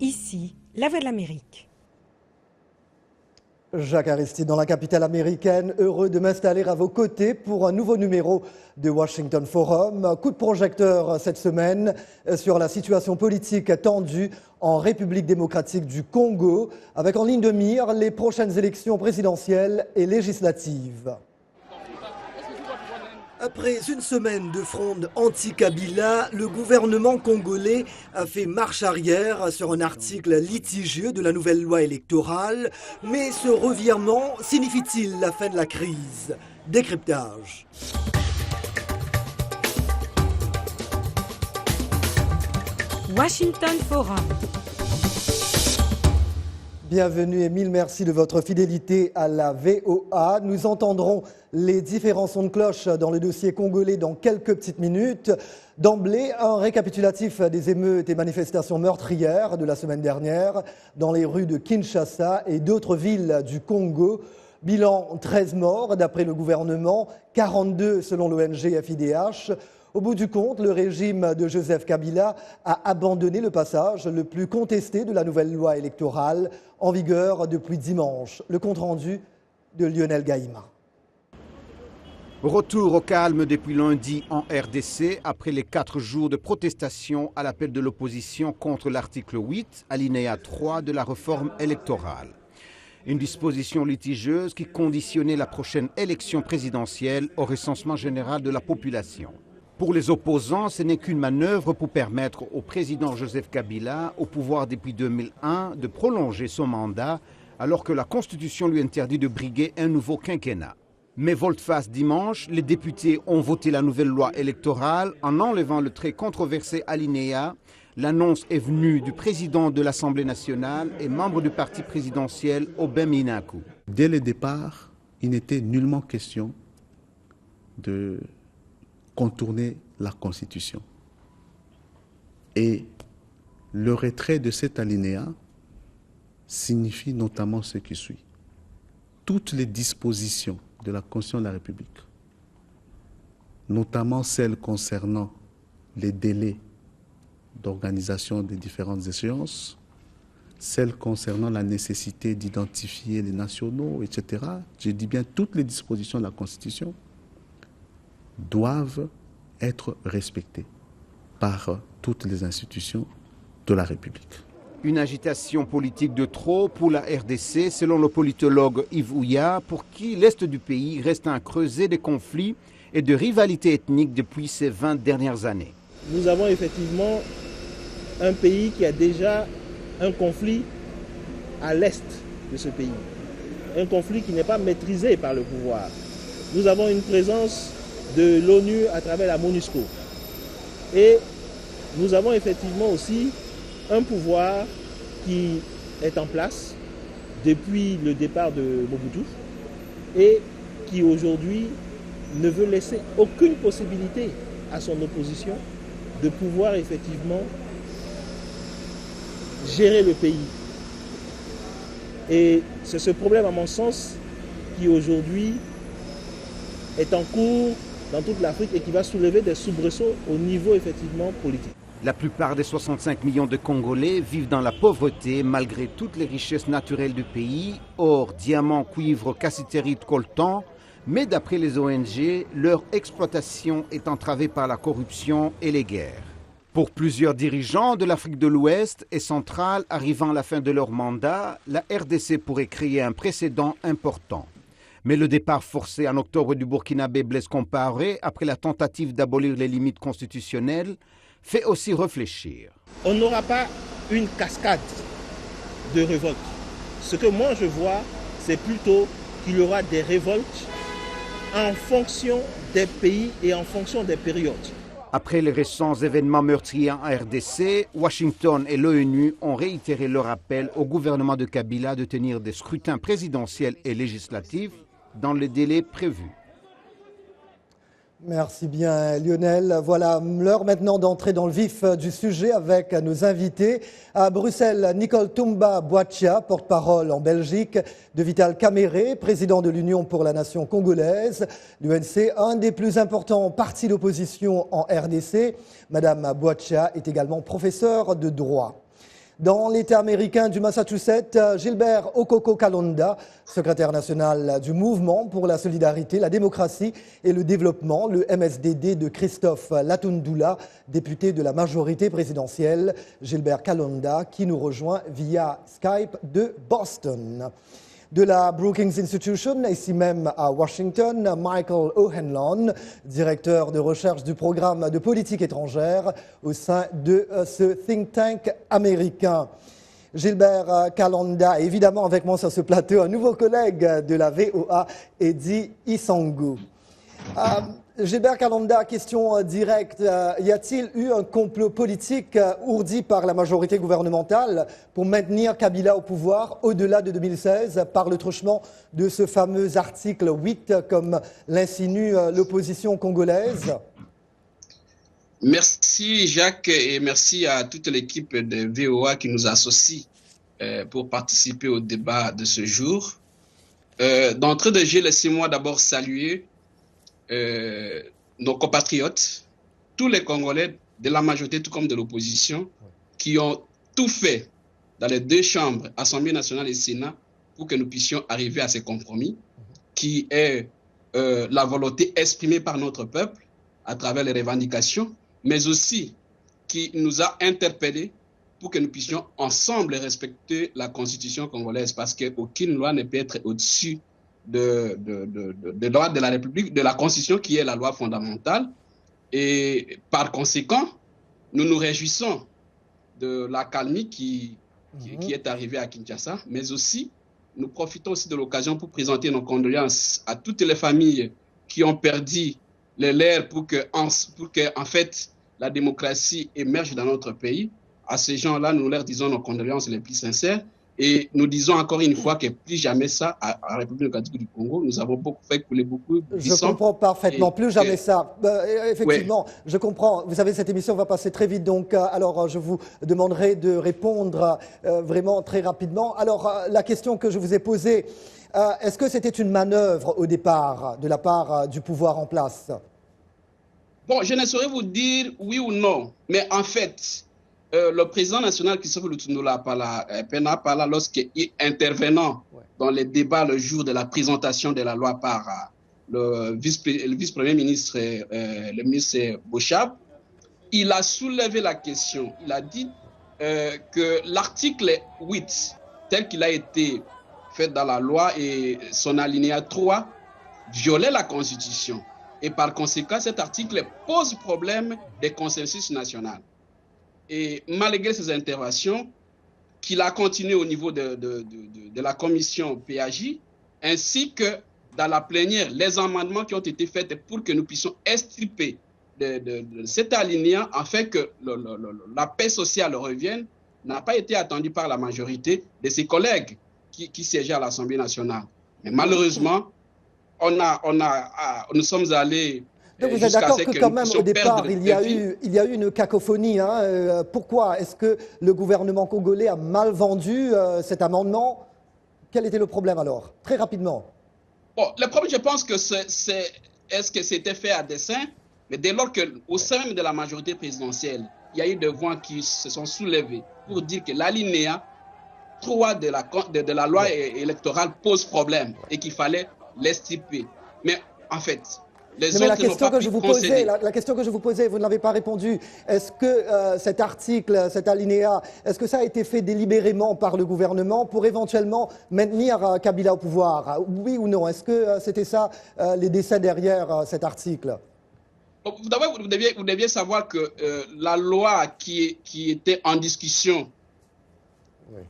Ici, la Voix de l'Amérique. Jacques Aristide dans la capitale américaine, heureux de m'installer à vos côtés pour un nouveau numéro de Washington Forum. Coup de projecteur cette semaine sur la situation politique tendue en République démocratique du Congo, avec en ligne de mire les prochaines élections présidentielles et législatives. Après une semaine de fronde anti-Kabila, le gouvernement congolais a fait marche arrière sur un article litigieux de la nouvelle loi électorale. Mais ce revirement signifie-t-il la fin de la crise? Décryptage. Washington Forum. Bienvenue et mille merci de votre fidélité à la VOA. Nous entendrons les différents sons de cloche dans le dossier congolais dans quelques petites minutes. D'emblée, un récapitulatif des émeutes et manifestations meurtrières de la semaine dernière dans les rues de Kinshasa et d'autres villes du Congo. Bilan 13 morts d'après le gouvernement, 42 selon l'ONG FIDH. Au bout du compte, le régime de Joseph Kabila a abandonné le passage le plus contesté de la nouvelle loi électorale en vigueur depuis dimanche. Le compte-rendu de Lionel Gaïma. Retour au calme depuis lundi en RDC après les 4 jours de protestation à l'appel de l'opposition contre l'article 8, alinéa 3 de la réforme électorale. Une disposition litigieuse qui conditionnait la prochaine élection présidentielle au recensement général de la population. Pour les opposants, ce n'est qu'une manœuvre pour permettre au président Joseph Kabila, au pouvoir depuis 2001, de prolonger son mandat alors que la Constitution lui interdit de briguer un nouveau quinquennat. Mais volte-face dimanche, les députés ont voté la nouvelle loi électorale en enlevant le très controversé alinéa. L'annonce est venue du président de l'Assemblée nationale et membre du parti présidentiel, Aubin Minakou. Dès le départ, il n'était nullement question de contourner la Constitution. Et le retrait de cet alinéa signifie notamment ce qui suit. Toutes les dispositions de la Constitution de la République, notamment celles concernant les délais d'organisation des différentes échéances, celles concernant la nécessité d'identifier les nationaux, etc. Je dis bien toutes les dispositions de la Constitution doivent être respectées par toutes les institutions de la République. Une agitation politique de trop pour la RDC, selon le politologue Yves Ouya, pour qui l'Est du pays reste un creuset de conflits et de rivalités ethniques depuis ces 20 dernières années. Nous avons effectivement un pays qui a déjà un conflit à l'Est de ce pays. Un conflit qui n'est pas maîtrisé par le pouvoir. Nous avons une présence de l'ONU à travers la MONUSCO. Et nous avons effectivement aussi un pouvoir qui est en place depuis le départ de Mobutu et qui aujourd'hui ne veut laisser aucune possibilité à son opposition de pouvoir effectivement gérer le pays. Et c'est ce problème, à mon sens, qui aujourd'hui est en cours dans toute l'Afrique et qui va soulever des soubresauts au niveau effectivement politique. La plupart des 65 millions de Congolais vivent dans la pauvreté malgré toutes les richesses naturelles du pays, or, diamants, cuivre, cassitérite, coltan, mais d'après les ONG, leur exploitation est entravée par la corruption et les guerres. Pour plusieurs dirigeants de l'Afrique de l'Ouest et centrale arrivant à la fin de leur mandat, la RDC pourrait créer un précédent important. Mais le départ forcé en octobre du Burkinabé Blaise Compaoré, après la tentative d'abolir les limites constitutionnelles, fait aussi réfléchir. On n'aura pas une cascade de révoltes. Ce que moi je vois, c'est plutôt qu'il y aura des révoltes en fonction des pays et en fonction des périodes. Après les récents événements meurtriers en RDC, Washington et l'ONU ont réitéré leur appel au gouvernement de Kabila de tenir des scrutins présidentiels et législatifs dans les délais prévus. Merci bien Lionel. Voilà l'heure maintenant d'entrer dans le vif du sujet avec nos invités. À Bruxelles, Nicole Toumba-Boatia, porte-parole en Belgique de Vital Kamerhe, président de l'Union pour la nation congolaise. L'UNC, un des plus importants partis d'opposition en RDC. Madame Boatia est également professeure de droit. Dans l'État américain du Massachusetts, Gilbert Okoko Kalonda, secrétaire national du Mouvement pour la solidarité, la démocratie et le développement, le MSDD de Christophe Latundula, député de la majorité présidentielle. Gilbert Kalonda qui nous rejoint via Skype de Boston. De la Brookings Institution, ici même à Washington, Michael O'Hanlon, directeur de recherche du programme de politique étrangère au sein de ce think tank américain. Gilbert Kalonda, évidemment avec moi sur ce plateau, un nouveau collègue de la VOA, Eddie Isangu. Gilbert Kalonda, question directe. Y a-t-il eu un complot politique ourdi par la majorité gouvernementale pour maintenir Kabila au pouvoir au-delà de 2016 par le truchement de ce fameux article 8, comme l'insinue l'opposition congolaise? Merci Jacques et merci à toute l'équipe de VOA qui nous associe pour participer au débat de ce jour. D'entrée de jeu, laissez-moi d'abord saluer nos compatriotes, tous les Congolais de la majorité tout comme de l'opposition, qui ont tout fait dans les deux chambres, Assemblée nationale et Sénat, pour que nous puissions arriver à ces compromis, qui est la volonté exprimée par notre peuple à travers les revendications, mais aussi qui nous a interpellés pour que nous puissions ensemble respecter la Constitution congolaise, parce qu'aucune loi ne peut être au-dessus de loi de la République, de la Constitution qui est la loi fondamentale. Et par conséquent, nous nous réjouissons de l'accalmie qui est arrivée à Kinshasa, mais aussi nous profitons aussi de l'occasion pour présenter nos condoléances à toutes les familles qui ont perdu les leurs pour que en fait la démocratie émerge dans notre pays. À ces gens-là, nous leur disons nos condoléances les plus sincères. Et nous disons encore une fois que plus jamais ça, à la République démocratique du Congo, nous avons fait couler beaucoup de sang. Je comprends parfaitement, plus jamais ça. Effectivement, ouais. Je comprends. Vous savez, cette émission va passer très vite, donc alors je vous demanderai de répondre vraiment très rapidement. Alors, la question que je vous ai posée, est-ce que c'était une manœuvre au départ de la part du pouvoir en place? Bon, je ne saurais vous dire oui ou non, mais en fait, le président national Christophe Latundula Pena, lorsqu'il intervenant dans les débats le jour de la présentation de la loi par le vice-premier ministre, le ministre Bochab, il a soulevé la question. Il a dit que l'article 8, tel qu'il a été fait dans la loi et son alinéa 3, violait la Constitution. Et par conséquent, cet article pose problème des consensus national. Et malgré ces interventions, qu'il a continué au niveau de la commission PAJ, ainsi que dans la plénière, les amendements qui ont été faits pour que nous puissions extirper de cet alinéa, afin que la paix sociale revienne, n'a pas été attendu par la majorité de ses collègues qui siégeaient à l'Assemblée nationale. Mais malheureusement, nous sommes allés... Donc vous êtes d'accord que quand même au départ il y a eu une cacophonie. Pourquoi est-ce que le gouvernement congolais a mal vendu cet amendement? Quel était le problème alors? Très rapidement. Bon, le problème, je pense que est-ce que c'était fait à dessein? Mais dès lors qu'au sein même de la majorité présidentielle, il y a eu des voix qui se sont soulevées pour dire que l'alinéa 3 de la loi électorale pose problème et qu'il fallait l'extirper. Mais en fait... Mais la question que je vous posais, vous ne l'avez pas répondu. Est-ce que cet article, cet alinéa, est-ce que ça a été fait délibérément par le gouvernement pour éventuellement maintenir Kabila au pouvoir? Oui ou non? Est-ce que c'était ça les desseins derrière cet article? D'abord, vous deviez savoir que la loi qui était en discussion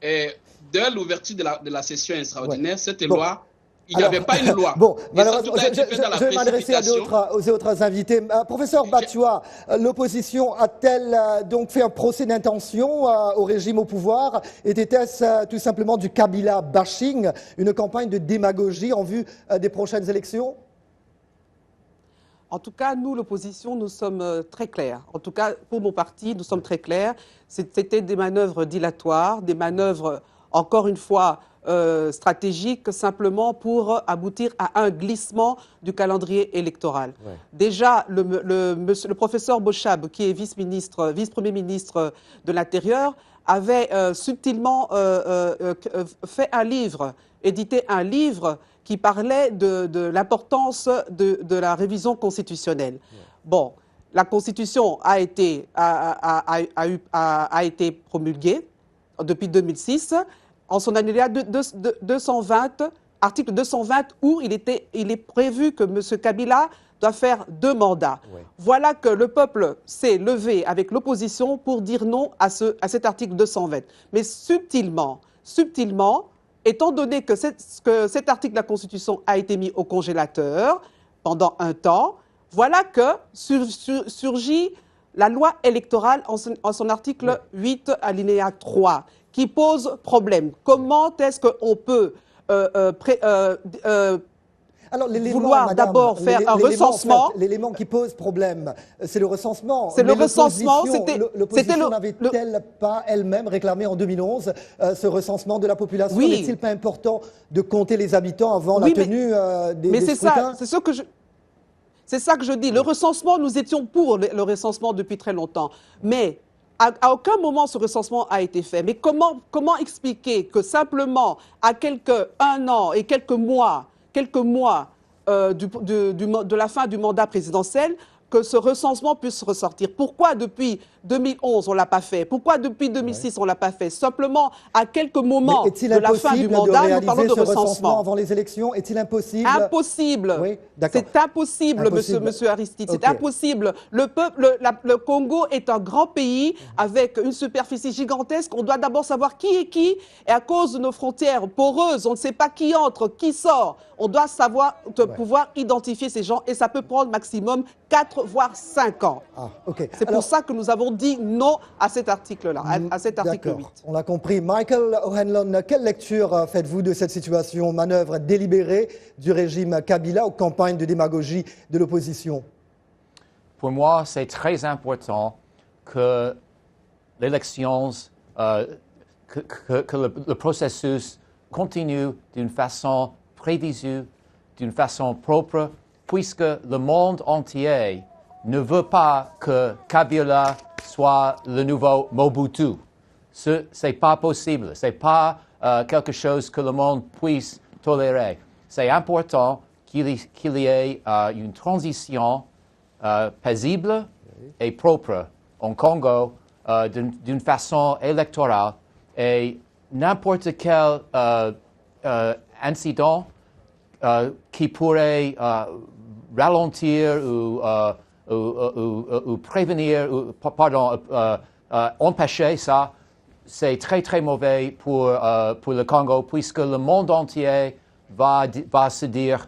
dès l'ouverture de la session extraordinaire, cette loi... Il n'y avait pas une loi. Bon, malheureusement, je vais m'adresser aux autres invités. Professeur Batua, l'opposition a-t-elle donc fait un procès d'intention au régime au pouvoir? Était-ce tout simplement du Kabila bashing, une campagne de démagogie en vue des prochaines élections? En tout cas, nous, l'opposition, nous sommes très clairs. En tout cas, pour mon parti, nous sommes très clairs. C'était des manœuvres dilatoires, des manœuvres, encore une fois, stratégique simplement pour aboutir à un glissement du calendrier électoral. Ouais. Déjà, le professeur Bochab, qui est vice-premier ministre de l'Intérieur, avait subtilement fait un livre, édité un livre qui parlait de l'importance de la révision constitutionnelle. Ouais. Bon, la Constitution a été promulguée depuis 2006 en son alinéa 220, article 220, où il est prévu que M. Kabila doit faire 2 mandats. Ouais. Voilà que le peuple s'est levé avec l'opposition pour dire non à cet article 220. Mais subtilement, étant donné que cet article de la Constitution a été mis au congélateur pendant un temps, voilà que surgit la loi électorale en son article 8, alinéa 3, qui pose problème. Comment est-ce qu'on peut vouloir d'abord faire un recensement? L'élément qui pose problème, c'est le recensement. C'est le recensement. L'opposition n'avait-elle pas elle-même réclamé en 2011 ce recensement de la population? Oui. N'est-il pas important de compter les habitants avant la tenue des scrutins? C'est ça que je dis. Le recensement, nous étions pour le recensement depuis très longtemps. Mais à aucun moment ce recensement a été fait. Mais comment expliquer que simplement à un an et quelques mois de la fin du mandat présidentiel, que ce recensement puisse ressortir? Pourquoi depuis 2011 on ne l'a pas fait? Pourquoi depuis 2006 on ne l'a pas fait? Simplement à quelques moments de la fin du mandat, nous parlons de recensement. Avant les élections, est-il impossible? Impossible. Oui, c'est impossible, monsieur Aristide. C'est impossible. Le Congo est un grand pays avec une superficie gigantesque. On doit d'abord savoir qui est qui. Et à cause de nos frontières poreuses, on ne sait pas qui entre, qui sort. On doit pouvoir identifier ces gens et ça peut prendre maximum 4 voire 5 ans. C'est pour ça que nous avons dit non à cet article-là, à cet article 8. On l'a compris. Michael O'Hanlon, quelle lecture faites-vous de cette situation, manœuvre délibérée du régime Kabila aux campagnes de démagogie de l'opposition? Pour moi, c'est très important que l'élection, que le processus continue d'une façon prévisible, d'une façon propre, puisque le monde entier ne veut pas que Kabila soit le nouveau Mobutu. Ce n'est pas possible. Ce n'est pas quelque chose que le monde puisse tolérer. C'est important qu'il y ait une transition paisible et propre en Congo d'une façon électorale. Et n'importe quel incident qui pourrait ralentir ou prévenir, empêcher ça, c'est très très mauvais pour le Congo, puisque le monde entier va se dire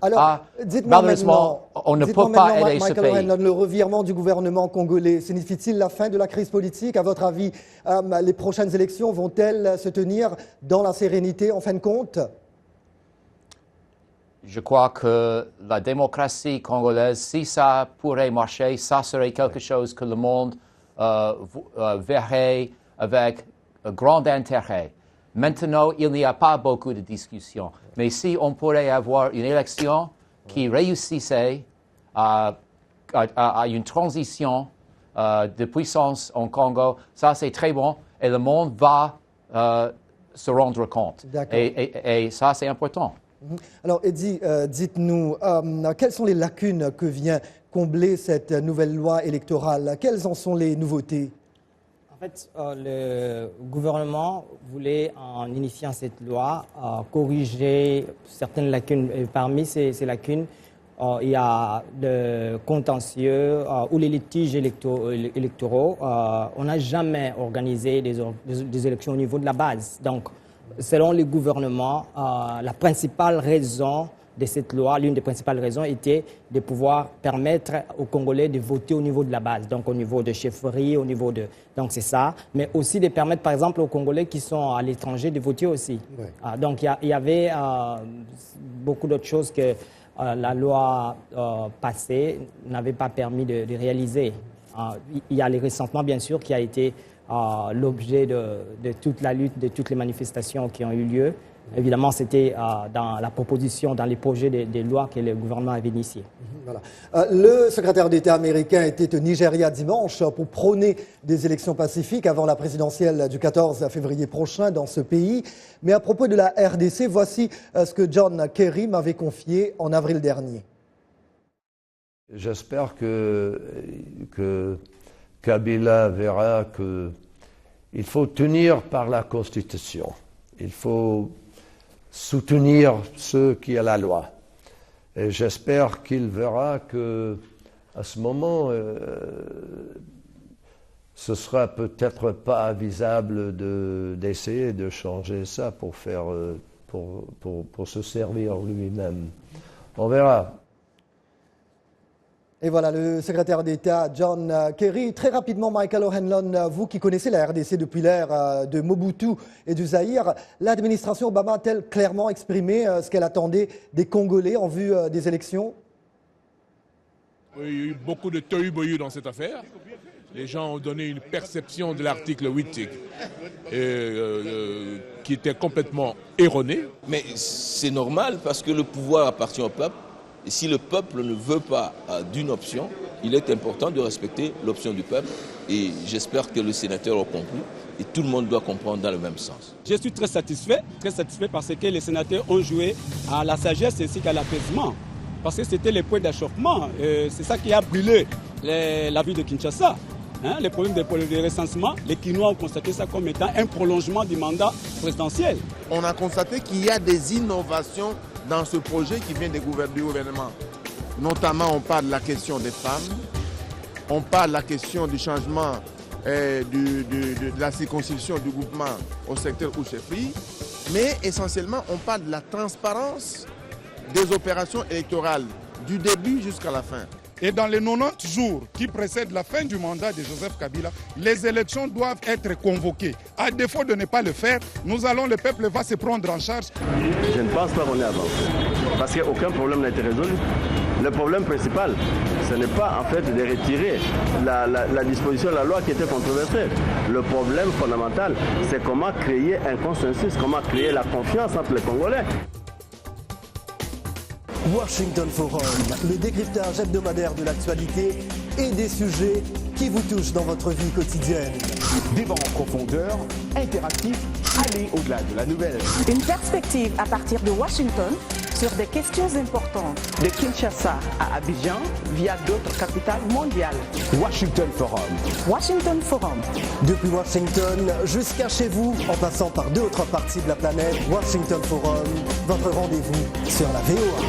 malheureusement, on ne peut pas aider ce pays. Le revirement du gouvernement congolais signifie-t-il la fin de la crise politique? À votre avis, les prochaines élections vont-elles se tenir dans la sérénité en fin de compte? Je crois que la démocratie congolaise, si ça pourrait marcher, ça serait quelque chose que le monde verrait avec grand intérêt. Maintenant, il n'y a pas beaucoup de discussions. Mais si on pourrait avoir une élection qui réussissait à une transition de puissance en Congo, ça c'est très bon et le monde va se rendre compte. Et ça c'est important. Alors Eddy, dites-nous, quelles sont les lacunes que vient combler cette nouvelle loi électorale? Quelles en sont les nouveautés? En fait, le gouvernement voulait, en initiant cette loi, corriger certaines lacunes. Et parmi ces lacunes, il y a le contentieux ou les litiges électoraux. On n'a jamais organisé des élections au niveau de la base. Donc, selon le gouvernement, la principale raison de cette loi, l'une des principales raisons était de pouvoir permettre aux Congolais de voter au niveau de la base, donc au niveau de chefferie, au niveau de... Donc c'est ça, mais aussi de permettre par exemple aux Congolais qui sont à l'étranger de voter aussi. Ouais. Donc il y avait beaucoup d'autres choses que la loi passée n'avait pas permis de réaliser. Il y a les ressentiments bien sûr qui a été l'objet de toute la lutte, de toutes les manifestations qui ont eu lieu. Évidemment, c'était dans la proposition, dans les projets de lois que le gouvernement avait initiés. Voilà. Le secrétaire d'État américain était au Nigeria dimanche pour prôner des élections pacifiques avant la présidentielle du 14 février prochain dans ce pays. Mais à propos de la RDC, voici ce que John Kerry m'avait confié en avril dernier. J'espère que Kabila verra qu'il faut tenir par la Constitution. Il faut soutenir ceux qui ont la loi. Et j'espère qu'il verra qu'à ce moment, ce sera peut-être pas avisable d'essayer de changer ça pour se servir lui-même. On verra. Et voilà, le secrétaire d'État John Kerry. Très rapidement, Michael O'Hanlon, vous qui connaissez la RDC depuis l'ère de Mobutu et du Zaïre, l'administration Obama a-t-elle clairement exprimé ce qu'elle attendait des Congolais en vue des élections? Il y a eu beaucoup de tohu-bohu dans cette affaire. Les gens ont donné une perception de l'article 8 qui était complètement erronée. Mais c'est normal parce que le pouvoir appartient au peuple. Et si le peuple ne veut pas d'une option, il est important de respecter l'option du peuple. Et j'espère que le sénateur a compris. Et tout le monde doit comprendre dans le même sens. Je suis très satisfait parce que les sénateurs ont joué à la sagesse ainsi qu'à l'apaisement. Parce que c'était les points d'achoppement. C'est ça qui a brûlé la ville de Kinshasa. Les problèmes de recensement, les Kinois ont constaté ça comme étant un prolongement du mandat présidentiel. On a constaté qu'il y a des innovations dans ce projet qui vient du gouvernement. Notamment, on parle de la question des femmes, on parle de la question du changement de la circonscription du groupement au secteur Ouchefri, mais essentiellement, on parle de la transparence des opérations électorales, du début jusqu'à la fin. Et dans les 90 jours qui précèdent la fin du mandat de Joseph Kabila, les élections doivent être convoquées. À défaut de ne pas le faire, le peuple va se prendre en charge. Je ne pense pas qu'on est avancé, parce qu'aucun problème n'a été résolu. Le problème principal, ce n'est pas en fait de retirer la disposition de la loi qui était controversée. Le problème fondamental, c'est comment créer un consensus, comment créer la confiance entre les Congolais. Washington Forum, le décryptage hebdomadaire de l'actualité et des sujets qui vous touchent dans votre vie quotidienne. Débat en profondeur, interactif, aller au-delà de la nouvelle. Une perspective à partir de Washington sur des questions importantes. De Kinshasa à Abidjan via d'autres capitales mondiales. Washington Forum. Washington Forum. Depuis Washington jusqu'à chez vous, en passant par d'autres parties de la planète, Washington Forum, votre rendez-vous sur la VOA.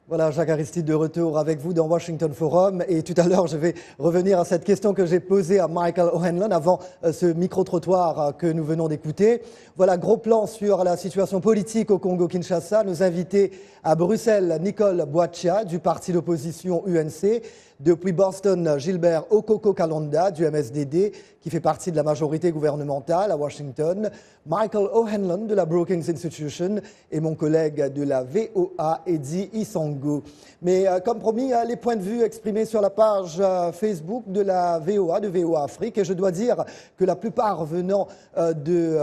Voilà, Jacques Aristide de retour avec vous dans Washington Forum. Et tout à l'heure, je vais revenir à cette question que j'ai posée à Michael O'Hanlon avant ce micro-trottoir que nous venons d'écouter. Voilà, gros plan sur la situation politique au Congo-Kinshasa. Nos invités à Bruxelles, Nicole Boachia du parti d'opposition UNC. Depuis Boston, Gilbert Okoko-Kalonda du MSDD, qui fait partie de la majorité gouvernementale à Washington, Michael O'Hanlon de la Brookings Institution et mon collègue de la VOA, Eddie Isango. Mais comme promis, les points de vue exprimés sur la page Facebook de la VOA, de VOA Afrique, et je dois dire que la plupart venant de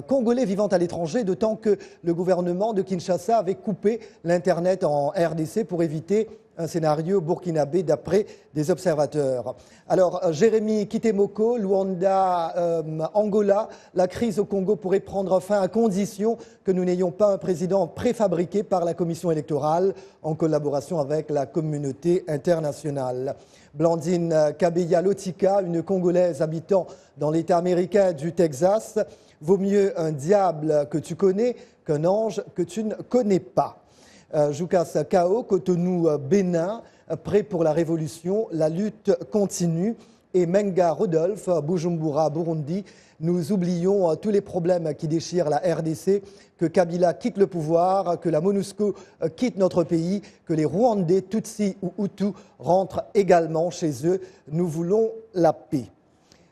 Congolais vivant à l'étranger, d'autant que le gouvernement de Kinshasa avait coupé l'Internet en RDC pour éviter un scénario burkinabé d'après des observateurs. Alors, Jérémy Kitemoko, Luanda, Angola, la crise au Congo pourrait prendre fin à condition que nous n'ayons pas un président préfabriqué par la commission électorale en collaboration avec la communauté internationale. Blandine Kabeya-Lotika, une Congolaise habitant dans l'État américain du Texas, vaut mieux un diable que tu connais qu'un ange que tu ne connais pas. Joukas Kao, Cotonou, Bénin, prêt pour la révolution, la lutte continue. Et Menga Rodolphe, Bujumbura, Burundi, nous oublions tous les problèmes qui déchirent la RDC, que Kabila quitte le pouvoir, que la MONUSCO quitte notre pays, que les Rwandais, Tutsis ou Hutus rentrent également chez eux. Nous voulons la paix.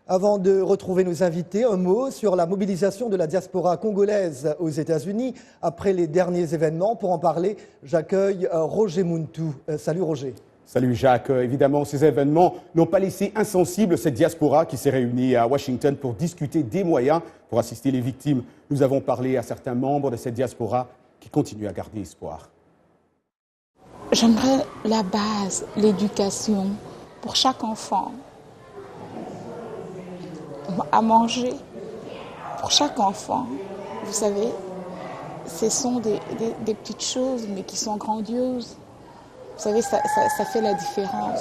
Avant de retrouver nos invités, un mot sur la mobilisation de la diaspora congolaise aux États-Unis après les derniers événements. Pour en parler, j'accueille Roger Muntu. Salut Roger. Salut Jacques. Évidemment, ces événements n'ont pas laissé insensible cette diaspora qui s'est réunie à Washington pour discuter des moyens pour assister les victimes. Nous avons parlé à certains membres de cette diaspora qui continuent à garder espoir. J'aimerais la base, l'éducation pour chaque enfant. À manger pour chaque enfant. Vous savez, ce sont des petites choses, mais qui sont grandioses. Vous savez, ça fait la différence.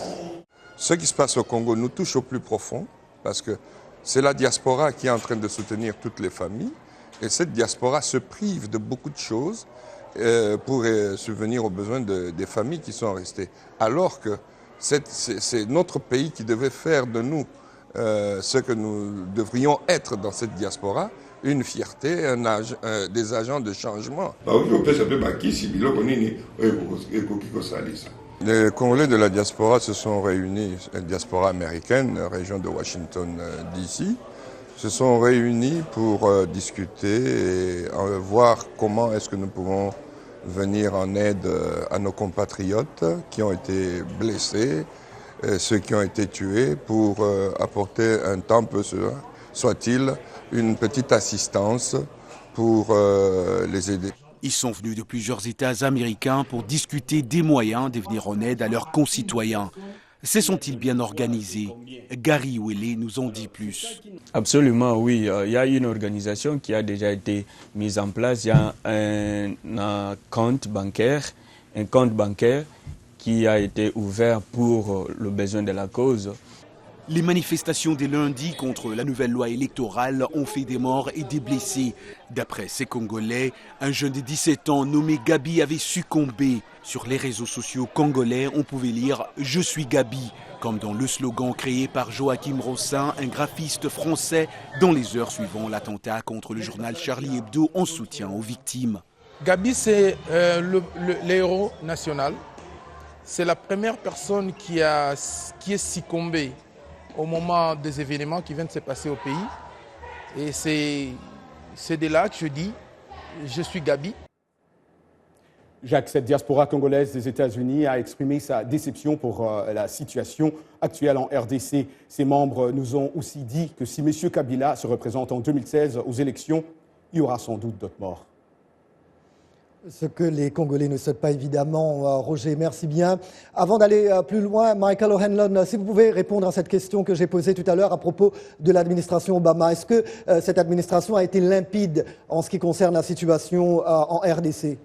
Ce qui se passe au Congo nous touche au plus profond, parce que c'est la diaspora qui est en train de soutenir toutes les familles, et cette diaspora se prive de beaucoup de choses pour subvenir aux besoins des familles qui sont restées. Alors que c'est notre pays qui devait faire de nous ce que nous devrions être dans cette diaspora, une fierté, des agents de changement. Les Congolais de la diaspora se sont réunis, la diaspora américaine, région de Washington DC, se sont réunis pour discuter et voir comment est-ce que nous pouvons venir en aide à nos compatriotes qui ont été blessés, ceux qui ont été tués, pour apporter un temps peu soit-il une petite assistance pour les aider. Ils sont venus de plusieurs États américains pour discuter des moyens de venir en aide à leurs concitoyens. Se sont-ils bien organisés? Gary Ouellet nous en dit plus. Absolument, oui. Il y a une organisation qui a déjà été mise en place. Il y a un compte bancaire qui a été ouvert pour le besoin de la cause. Les manifestations des lundis contre la nouvelle loi électorale ont fait des morts et des blessés. D'après ces Congolais, un jeune de 17 ans nommé Gabi avait succombé. Sur les réseaux sociaux congolais, on pouvait lire « Je suis Gabi », comme dans le slogan créé par Joachim Rossin, un graphiste français, dans les heures suivant l'attentat contre le journal Charlie Hebdo en soutien aux victimes. Gabi, c'est l'héros national. C'est la première personne qui est succombée au moment des événements qui viennent de se passer au pays. Et c'est de là que je dis, je suis Gabi. Jacques, cette diaspora congolaise des États-Unis a exprimé sa déception pour la situation actuelle en RDC. Ses membres nous ont aussi dit que si M. Kabila se représente en 2016 aux élections, il y aura sans doute d'autres morts. Ce que les Congolais ne souhaitent pas évidemment. Roger, merci bien. Avant d'aller plus loin, Michael O'Hanlon, si vous pouvez répondre à cette question que j'ai posée tout à l'heure à propos de l'administration Obama. Est-ce que cette administration a été limpide en ce qui concerne la situation en RDC?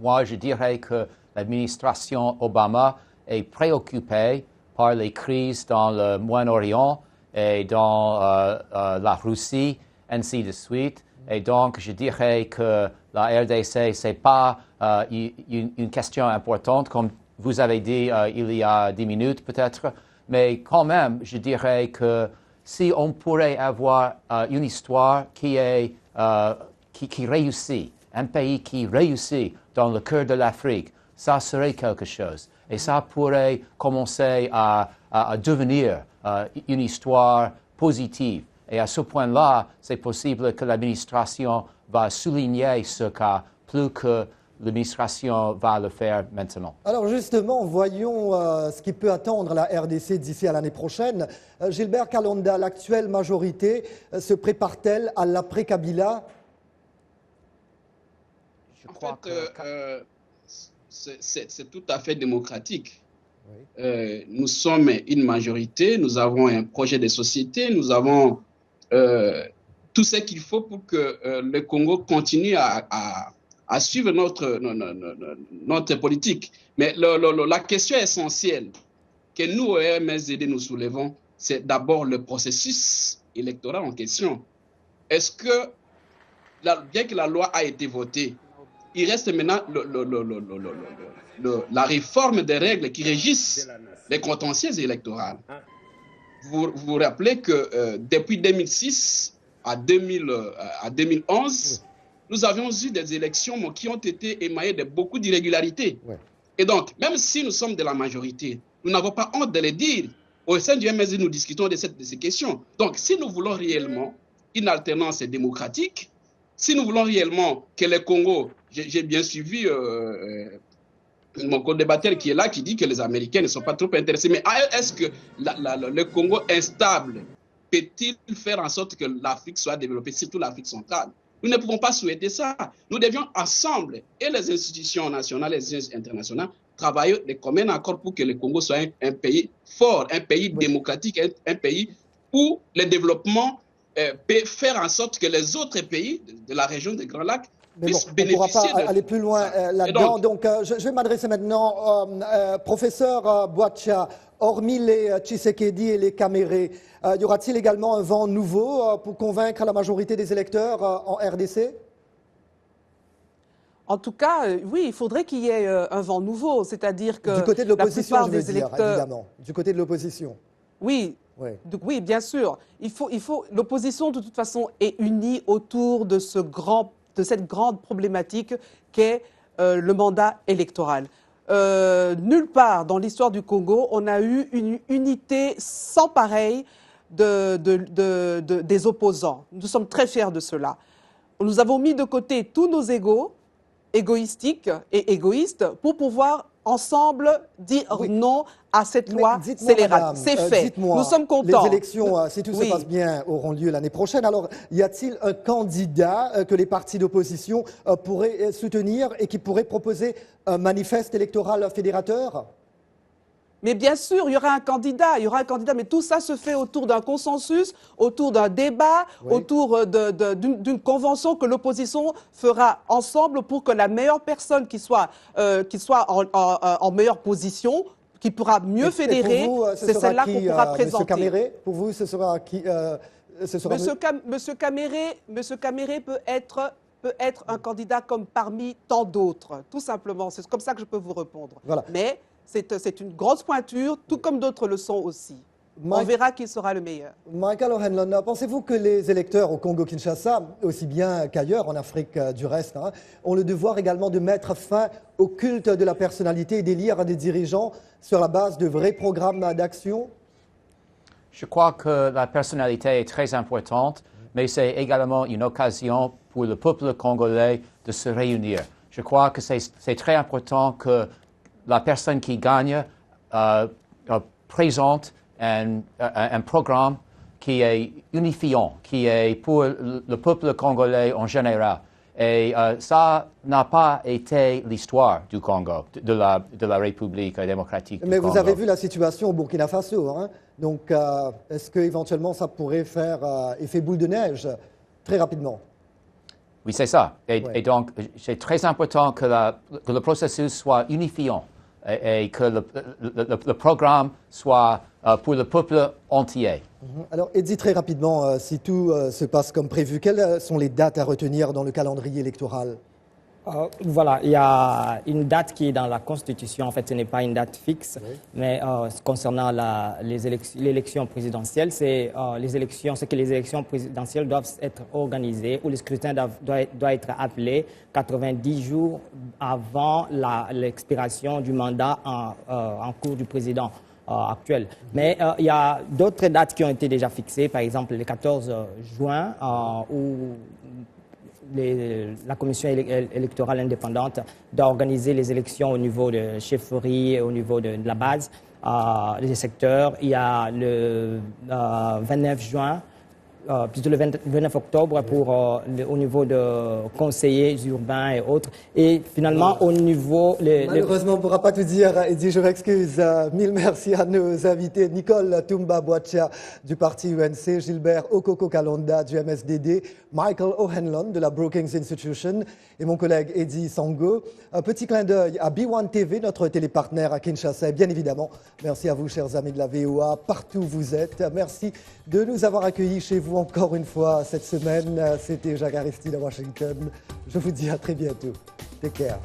Moi, je dirais que l'administration Obama est préoccupée par les crises dans le Moyen-Orient et dans la Russie, ainsi de suite. Et donc, je dirais que la RDC, ce n'est pas une question importante, comme vous avez dit il y a 10 minutes peut-être. Mais quand même, je dirais que si on pourrait avoir une histoire qui réussit, un pays qui réussit dans le cœur de l'Afrique, ça serait quelque chose. Et ça pourrait commencer à devenir une histoire positive. Et à ce point-là, c'est possible que l'administration va souligner ce cas plus que l'administration va le faire maintenant. Alors justement, voyons ce qui peut attendre la RDC d'ici à l'année prochaine. Gilbert Kalonda, l'actuelle majorité se prépare-t-elle à l'après-Kabila? En fait, c'est tout à fait démocratique. Oui. Nous sommes une majorité, nous avons un projet de société, nous avons tout ce qu'il faut pour que le Congo continue à suivre notre politique. Mais la question essentielle que nous, au MSD, nous soulevons, c'est d'abord le processus électoral en question. Est-ce que, bien que la loi a été votée, il reste maintenant la réforme des règles qui régissent les contentieux électoraux. Vous vous rappelez que depuis 2006 à 2011, nous avions eu des élections qui ont été émaillées de beaucoup d'irrégularités. Ouais. Et donc, même si nous sommes de la majorité, nous n'avons pas honte de le dire. Au sein du MSD, nous discutons de ces questions. Donc, si nous voulons réellement une alternance démocratique, si nous voulons réellement que le Congo, j'ai bien suivi mon co-débatteur qui est là, qui dit que les Américains ne sont pas trop intéressés. Mais est-ce que le Congo instable peut-il faire en sorte que l'Afrique soit développée, surtout l'Afrique centrale? Nous ne pouvons pas souhaiter ça. Nous devions ensemble, et les institutions nationales et les institutions internationales, travailler de commun accord pour que le Congo soit un pays fort, un pays démocratique, un pays où le développement peut faire en sorte que les autres pays de la région des Grands Lacs puissent bénéficier. On ne pourra pas aller plus loin là-dedans. Donc, je vais m'adresser maintenant, professeur Boacha, hormis les Tshisekedi et les Kaméré, y aura-t-il également un vent nouveau pour convaincre la majorité des électeurs en RDC? En tout cas, oui, il faudrait qu'il y ait un vent nouveau, c'est-à-dire que du côté de l'opposition, je veux dire, électeurs... évidemment. Du côté de l'opposition. Oui, oui, bien sûr. L'opposition, de toute façon, est unie autour de cette grande problématique qu'est le mandat électoral. Nulle part dans l'histoire du Congo, on a eu une unité sans pareille des opposants. Nous sommes très fiers de cela. Nous avons mis de côté tous nos égos, égoïstiques et égoïstes, pour pouvoir ensemble dire non à cette loi scélérate. C'est fait. Nous sommes contents. Les élections, si tout se passe bien, auront lieu l'année prochaine. Alors, y a-t-il un candidat que les partis d'opposition pourraient soutenir et qui pourrait proposer un manifeste électoral fédérateur? Mais bien sûr, il y aura un candidat, mais tout ça se fait autour d'un consensus, autour d'un débat, autour d'une convention que l'opposition fera ensemble pour que la meilleure personne qui soit en meilleure position, qui pourra mieux fédérer, c'est celle-là qu'on pourra présenter. Monsieur Kaméré, pour vous, ce sera qui Monsieur Kaméré peut être un candidat comme parmi tant d'autres, tout simplement. C'est comme ça que je peux vous répondre. Voilà. Mais c'est une grosse pointure, tout comme d'autres le sont aussi. On verra qui sera le meilleur. Michael O'Hanlon, pensez-vous que les électeurs au Congo-Kinshasa, aussi bien qu'ailleurs en Afrique du reste, ont le devoir également de mettre fin au culte de la personnalité et d'élire des dirigeants sur la base de vrais programmes d'action? Je crois que la personnalité est très importante, mais c'est également une occasion pour le peuple congolais de se réunir. Je crois que c'est très important que la personne qui gagne présente un programme qui est unifiant, qui est pour le peuple congolais en général. Et ça n'a pas été l'histoire du Congo, de la République démocratique du Mais Congo. vous avez vu la situation au Burkina Faso, hein? Donc est-ce qu'éventuellement ça pourrait faire effet boule de neige très rapidement? Oui, c'est ça. Et donc, c'est très important que le processus soit unifiant et que le programme soit pour le peuple entier. Alors, Eddy, très rapidement, si tout se passe comme prévu, quelles sont les dates à retenir dans le calendrier électoral? Voilà, il y a une date qui est dans la Constitution. En fait, ce n'est pas une date fixe, mais concernant l'élection présidentielle, c'est que les élections présidentielles doivent être organisées ou le scrutin doit être appelé 90 jours avant l'expiration du mandat en cours du président actuel. Mais il y a d'autres dates qui ont été déjà fixées, par exemple le 14 juin, où la commission électorale indépendante doit organiser les élections au niveau de chefferie, au niveau de la base, des secteurs. Il y a le 29 juin, plutôt le 29 octobre au niveau de conseillers urbains et autres. Et finalement, au niveau... Malheureusement, on ne pourra pas tout dire. Eddy, je m'excuse. Mille merci à nos invités. Nicole Toumba Boacha du parti UNC, Gilbert Okoko Kalonda du MSDD, Michael O'Hanlon de la Brookings Institution et mon collègue Eddy Sango. Un petit clin d'œil à B1 TV, notre télépartenaire à Kinshasa. Et bien évidemment, merci à vous, chers amis de la VOA, partout où vous êtes. Merci de nous avoir accueillis chez vous encore une fois cette semaine. C'était Jacques Aristide à Washington. Je vous dis à très bientôt. Take care.